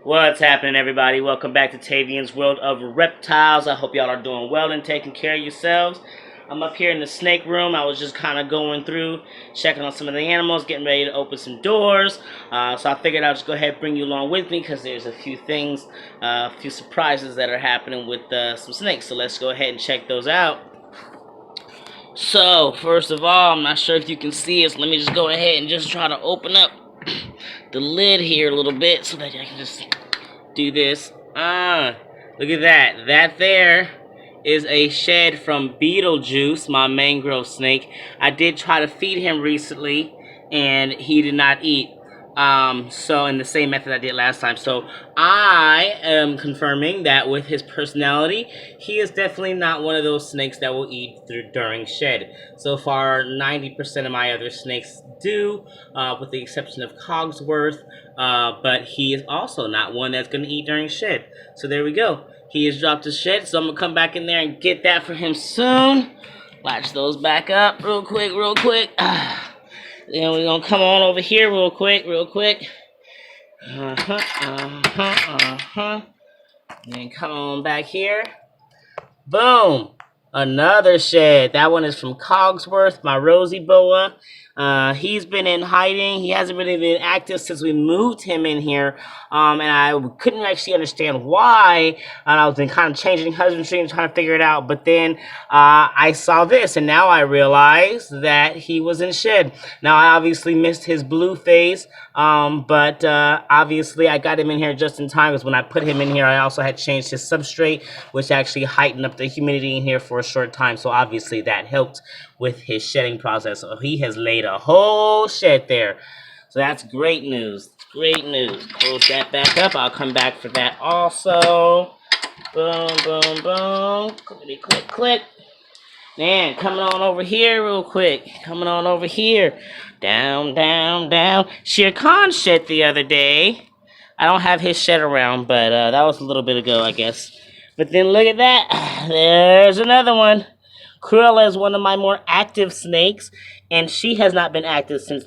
What's happening, everybody? Welcome back to Tavian's World of Reptiles. I hope y'all are doing well and taking care of yourselves. I'm up here in the snake room. I was just kind of going through, checking on some of the animals, getting ready to open some doors. So I figured I'll just go ahead and bring you along with me because there's a few things, a few surprises that are happening with some snakes. So let's go ahead and check those out. So, first of all, I'm not sure if you can see it, so let me just go ahead and just try to open up the lid here a little bit so that I can just do this. Look at that. That there is a shed from Beetlejuice, my mangrove snake. I did try to feed him recently, and he did not eat. So in the same method I did last time. So I am confirming that with his personality, he is definitely not one of those snakes that will eat during shed. So far, 90% of my other snakes do, with the exception of Cogsworth. But he is also not one that's going to eat during shed. So there we go. He has dropped his shed, so I'm going to come back in there and get that for him soon. Latch those back up real quick. Then we're going to come on over here real quick. And then come on back here. Boom. Another shed. That one is from Cogsworth, my Rosie Boa. He's been in hiding. He hasn't really been active since we moved him in here. And I couldn't actually understand why. And I was kind of changing husbandry and trying to figure it out. But then I saw this, and now I realize that he was in shed. Now, I obviously missed his blue phase. But obviously I got him in here just in time because when I put him in here, I also had changed his substrate, which actually heightened up the humidity in here for a short time. So obviously that helped with his shedding process. So he has laid a whole shed there. So that's great news. Great news. Close that back up. I'll come back for that also. Boom. Click. Man, coming on over here real quick. Down. Shere Khan shed the other day. I don't have his shed around, but that was a little bit ago, I guess. But then look at that. There's another one. Cruella is one of my more active snakes, and she has not been active since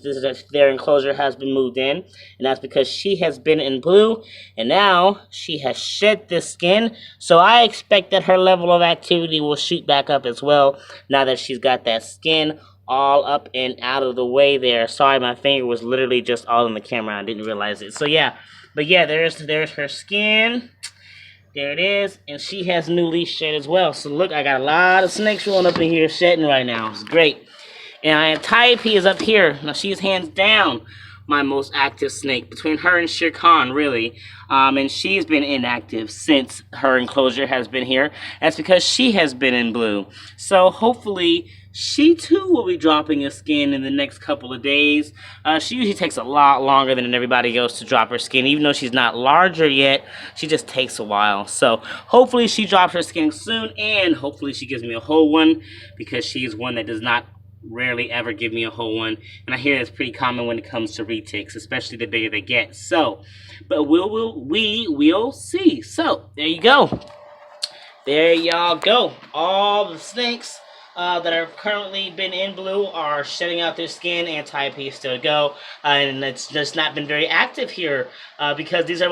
their enclosure has been moved in, and that's because she has been in blue, and now she has shed this skin, so I expect that her level of activity will shoot back up as well, now that she's got that skin all up and out of the way there. Sorry, my finger was literally just all in the camera, I didn't realize it. So yeah, but yeah, there's her skin. There it is, and she has newly shed as well. So look, I got a lot of snakes rolling up in here shedding right now. It's great. And Type is up here. Now she's hands down my most active snake, between her and Shere Khan, really. And she's been inactive since her enclosure has been here. That's because she has been in blue. So hopefully she too will be dropping a skin in the next couple of days. She usually takes a lot longer than everybody else to drop her skin. Even though she's not larger yet, she just takes a while. So hopefully she drops her skin soon, and hopefully she gives me a whole one, because she is one that does not rarely ever give me a whole one, and I hear that's pretty common when it comes to retics, especially the bigger they get. So, but we will see. So there you go. There y'all go. All the snakes that are currently been in blue are shedding out their skin, and Type is still to go. And it's just not been very active here because these are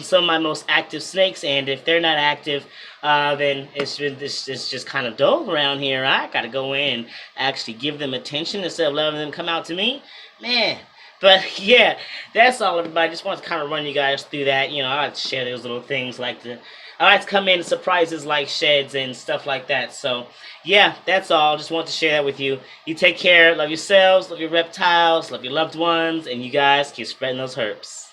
some of my most active snakes, and if they're not active, then it's just kind of dull around here. I gotta go in and actually give them attention instead of letting them come out to me. Man. But yeah, that's all, everybody. Just want to kind of run you guys through that. You know, I like to share those little things I like to come in surprises like sheds and stuff like that. So yeah, that's all. Just want to share that with you. You take care. Love yourselves. Love your reptiles. Love your loved ones. And you guys keep spreading those herps.